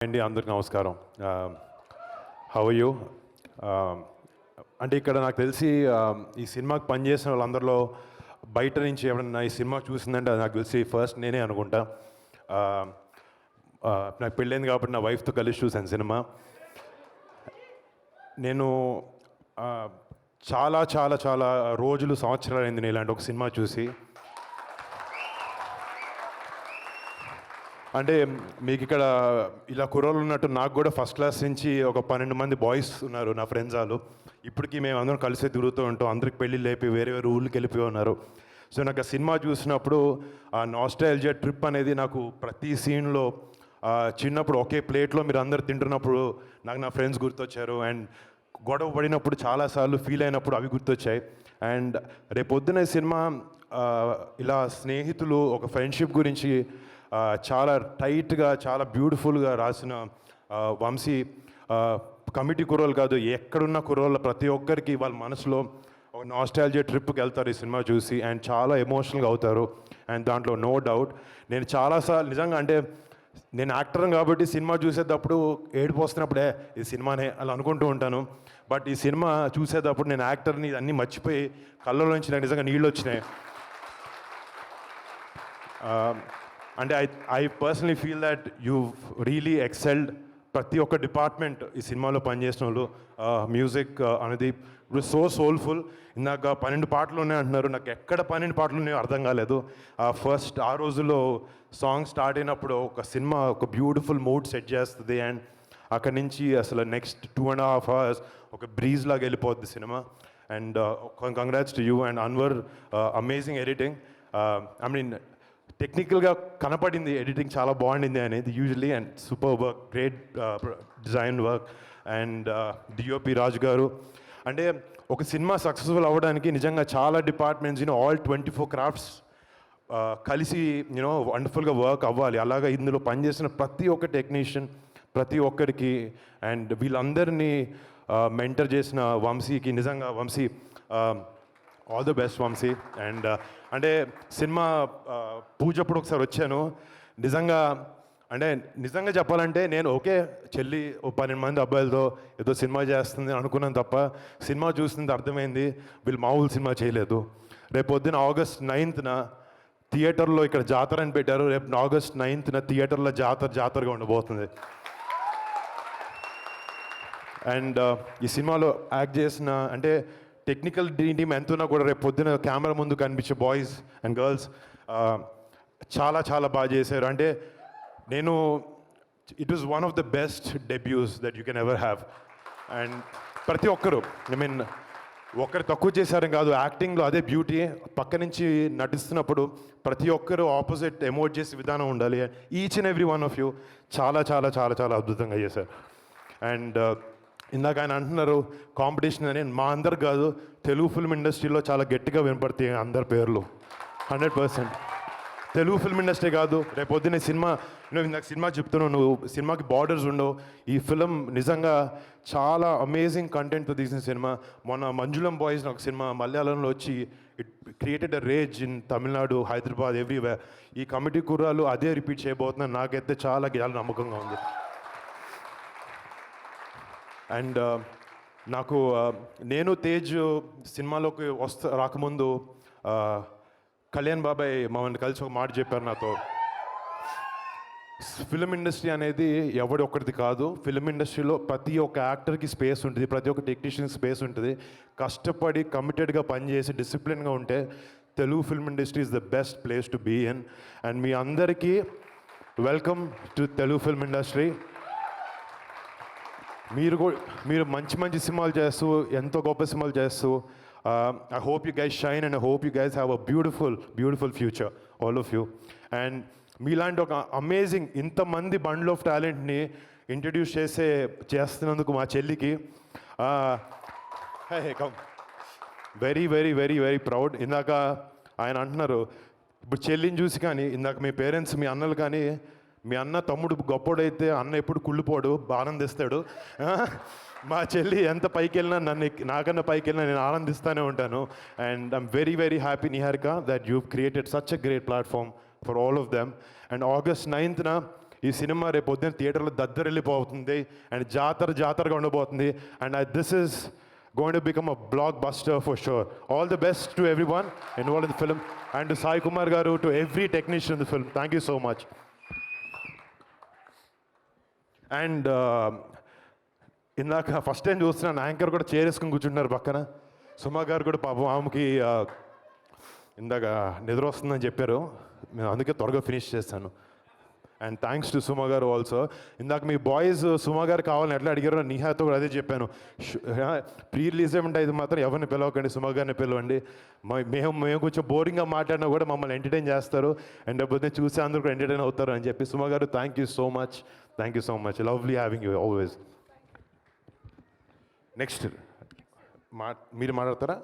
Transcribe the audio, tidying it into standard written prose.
అండి అందరికి నమస్కారం. How are you? అంటే ఇక్కడ నాకు తెలిసి ఈ సినిమాకి పనిచేసిన వాళ్ళందరిలో బయట నుంచి ఎవరన్నా ఈ సినిమా చూసిందంటే అది నాకు తెలిసి ఫస్ట్ నేనే అనుకుంటా. నాకు పెళ్ళైంది కాబట్టి నా వైఫ్తో కలిసి చూశాను సినిమా. నేను చాలా చాలా చాలా రోజులు సంవత్సరాలు అయింది నేను ఇలాంటి ఒక సినిమా చూసి. అంటే మీకు ఇక్కడ ఇలా కుర్రోళ్ళు ఉన్నట్టు నాకు కూడా ఫస్ట్ క్లాస్ నుంచి ఒక 12 మంది బాయ్స్ ఉన్నారు నా ఫ్రెండ్స్ వాళ్ళు. ఇప్పటికీ మేము అందరం కలిసే తిరుగుతూ ఉంటాం. అందరికి పెళ్ళి లేపి వేరే వేరే ఊళ్ళకి వెళ్ళిపోయి ఉన్నారు. సో నాకు ఆ సినిమా చూసినప్పుడు ఆ నాస్టాల్జియా ట్రిప్ అనేది నాకు ప్రతి సీన్లో చిన్నప్పుడు ఒకే ప్లేట్లో మీరు అందరు తింటున్నప్పుడు నాకు నా ఫ్రెండ్స్ గుర్తొచ్చారు. అండ్ గొడవ పడినప్పుడు చాలాసార్లు ఫీల్ అయినప్పుడు అవి గుర్తొచ్చాయి. అండ్ రేపొద్దున సినిమా ఇలా స్నేహితులు ఒక ఫ్రెండ్షిప్ గురించి చాలా టైట్గా చాలా బ్యూటిఫుల్గా రాసిన వంశీ కమిటీ కుర్రోళ్ళు కాదు, ఎక్కడున్న కుర్రోళ్ళ ప్రతి ఒక్కరికి వాళ్ళ మనసులో ఒక నాస్టాల్జియా ట్రిప్కి వెళ్తారు ఈ సినిమా చూసి. అండ్ చాలా ఎమోషనల్గా అవుతారు. అండ్ దాంట్లో నో డౌట్ నేను చాలాసార్లు నిజంగా అంటే నేను యాక్టర్ని కాబట్టి సినిమా చూసేటప్పుడు ఏడుపు వస్తున్నప్పుడే ఈ సినిమానే అలా అనుకుంటూ ఉంటాను. బట్ ఈ సినిమా చూసేటప్పుడు నేను యాక్టర్ని అన్నీ మర్చిపోయి కళ్ళలోంచి నాకు నిజంగా నీళ్ళు వచ్చినాయి. అంటే I personally feel that you really excelled. ప్రతి ఒక్క డిపార్ట్మెంట్ ఈ సినిమాలో పనిచేసిన వాళ్ళు. మ్యూజిక్ అనేది ఇప్పుడు సో సోల్ఫుల్. ఇందాక 12 పాటలు ఉన్నాయి అంటున్నారు. నాకు ఎక్కడ 12 పాటలు ఉన్నాయో అర్థం కాలేదు. ఫస్ట్ ఆ రోజుల్లో సాంగ్ స్టార్ట్ అయినప్పుడు ఒక సినిమా ఒక బ్యూటిఫుల్ మూడ్ సెట్ చేస్తుంది. అండ్ అక్కడి నుంచి అసలు నెక్స్ట్ 2.5 hours ఒక బ్రీజ్ లాగా వెళ్ళిపోద్ది cinema. And congrats to you and Anwar. Amazing editing. I mean టెక్నికల్గా కనపడింది ఎడిటింగ్ చాలా బాగుండింది అనేది usually. And super work, great design work. And DOP Raju garu. అంటే ఒక సినిమా సక్సెస్ఫుల్ అవ్వడానికి నిజంగా చాలా డిపార్ట్మెంట్స్ ఆల్ 24 క్రాఫ్ట్స్ కలిసి వండర్ఫుల్గా వర్క్ అవ్వాలి. అలాగా ఇందులో పనిచేసిన ప్రతి ఒక్క టెక్నీషియన్ ప్రతి ఒక్కరికి అండ్ వీళ్ళందరినీ మెంటర్ చేసిన వంశీకి నిజంగా Vamsi all the best Vamsi. And అంటే సినిమా పూజప్పుడు ఒకసారి వచ్చాను. నిజంగా చెప్పాలంటే నేను ఓకే చెల్లి 12 మంది అబ్బాయిలతో ఏదో సినిమా చేస్తుంది అనుకున్నాను తప్ప సినిమా చూస్తుంది అర్థమైంది వీళ్ళు మామూలు సినిమా చేయలేదు. రేపు పొద్దున August 9th థియేటర్లో ఇక్కడ జాతర అని పెట్టారు. రేపు August 9th థియేటర్లో జాతరగా ఉండబోతుంది. అండ్ ఈ సినిమాలో యాక్ట్ చేసిన అంటే టెక్నికల్ టీమ్ ఎంతున్నా కూడా రేపు పొద్దున కెమెరా ముందు కనిపించే బాయ్స్ అండ్ గర్ల్స్ చాలా చాలా బాగా చేశారు. అంటే it was one of the best డెబ్యూస్ that you can ever have. And ప్రతి ఒక్కరు ఒక్కరు తక్కువ చేశారని కాదు, యాక్టింగ్లో అదే బ్యూటీ. పక్క నుంచి నటిస్తున్నప్పుడు ప్రతి ఒక్కరు ఆపోజిట్ ఎమోట్ చేసే విధానం ఉండాలి. Each and every one of you చాలా చాలా చాలా చాలా అద్భుతంగా చేశారు. అండ్ ఇందాక ఆయన అంటున్నారు కాంపిటీషన్ అని. మా అందరు కాదు, తెలుగు ఫిల్మ్ ఇండస్ట్రీలో చాలా గట్టిగా వినపడతాయి అందరి పేర్లు 100%. తెలుగు ఫిల్మ్ ఇండస్ట్రీ కాదు, రేపు పొద్దున్న సినిమా ఇందాక సినిమా చెప్తున్నావు, నువ్వు సినిమాకి బార్డర్స్ ఉండవు. ఈ ఫిల్మ్ నిజంగా చాలా అమేజింగ్ కంటెంట్తో తీసిన సినిమా. మొన్న మంజులం బాయ్స్ ఒక సినిమా మలయాళంలో వచ్చి it created a raise in Tamil Nadu, Hyderabad, everywhere. ఈ కమిటీ కుర్రాలు అదే రిపీట్ చేయబోతున్నారు. నాకైతే చాలా నమ్మకంగా ఉంది. అండ్ నాకు నేను తేజ్ సినిమాలోకి రాకముందు కళ్యాణ్ బాబాయ్ మమ్మల్ని కలిసి ఒక మాట చెప్పారు నాతో. ఫిలిం ఇండస్ట్రీ అనేది ఎవడి ఒక్కడిది కాదు. ఫిలిం ఇండస్ట్రీలో ప్రతి ఒక్క యాక్టర్కి స్పేస్ ఉంటుంది, ప్రతి ఒక్క టెక్నీషియన్కి స్పేస్ ఉంటుంది. కష్టపడి కమిటెడ్గా పనిచేసి డిసిప్లిన్గా ఉంటే Telugu film industry is the best place to be in. And మీ అందరికీ welcome to Telugu film industry. మీరు మంచి సినిమాలు చేస్తూ ఎంతో గొప్ప సినిమాలు చేస్తూ I hope you guys shine and I hope you guys have a beautiful future all of you. And మీలాంటి ఒక అమేజింగ్ ఇంతమంది బండ్ల్ ఆఫ్ టాలెంట్ని ఇంట్రడ్యూస్ చేస్తున్నందుకు మా చెల్లికి very very very very proud. ఇందాక ఆయన అంటున్నారు ఇప్పుడు చెల్లిని చూసి కానీ ఇందాక మీ పేరెంట్స్ మీ అన్నలు కానీ మీ అన్న తమ్ముడు గొప్పోడైతే అన్న ఎప్పుడు కుళ్ళిపోడు, ఆనందిస్తాడు. మా చెల్లి ఎంత పైకి వెళ్ళినా నాకన్నా పైకి వెళ్ళినా నేను ఆనందిస్తూనే ఉంటాను. And I'm very very happy Niharika that you created such a great platform for all of them. And August 9th ఈ సినిమా రేపు పొద్దున్న థియేటర్లో దద్దరిల్లిపోతుంది అండ్ జాతరగా ఉండబోతుంది and this is going to become a blockbuster for sure. All the best to everyone involved in the film and to Sai Kumar garu, to every technician in the film. Thank you so much. And ఇందాక first time చూస్తున్నాను anchor కూడా చేరేసుకుని కూర్చుంటున్నారు పక్కన. సుమా గారు కూడా పాపం ఆమెకి ఇందాక నిద్ర వస్తుందని చెప్పారు, నేను అందుకే త్వరగా ఫినిష్ చేస్తాను. అండ్ థ్యాంక్స్ టు సుమా గారు ఆల్సో. ఇందాక మీ బాయ్స్ సుమా గారు కావాలని ఎట్లా అడిగారో నిహాతో కూడా అదే చెప్పాను. ప్రీ రిలీజ్ ఏమంటే ఇది మాత్రం ఎవరిని పిలవకండి, సుమా గారిని పిలవండి. మేము కొంచెం బోరింగ్గా మాట్లాడినా కూడా మమ్మల్ని ఎంటర్టైన్ చేస్తారు అండ్ పొద్దున్న చూసి అందరూ కూడా ఎంటర్టైన్ అవుతారు అని చెప్పి. సుమా గారు thank you so much, lovely having you always. Next మీరు మాట్లాడతారా?